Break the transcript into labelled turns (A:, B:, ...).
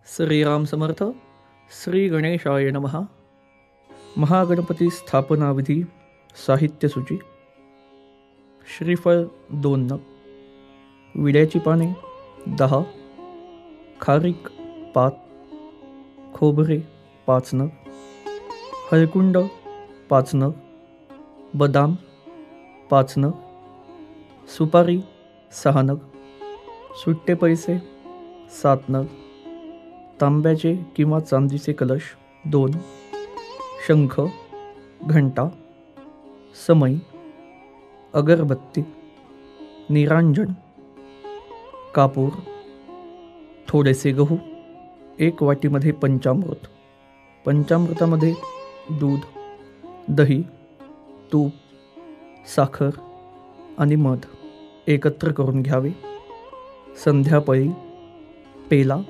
A: श्रीराम समर्थ. श्री गणेशाय नमः. महागणपती स्थापना विधी साहित्यसूची. श्रीफळ 2 नग, विड्याची पाने 10, खारीक 5, खोबरे 5 नग, हळकुंड 5 नग, बदाम 5 नग, सुपारी 6 नग, सुट्टे पैसे 7 नग, तांब्याचे किंवा चांदीचे कलश 2, शंख, घंटा, समई, अगरबत्ती, निरांजन, कापूर, थोडेसे गहू, 1 वाटीमध्ये पंचामृत. पंचामृतामध्ये दूध, दही, तूप, साखर आणि मध एकत्र करून घ्यावे. संध्याकाळी पेला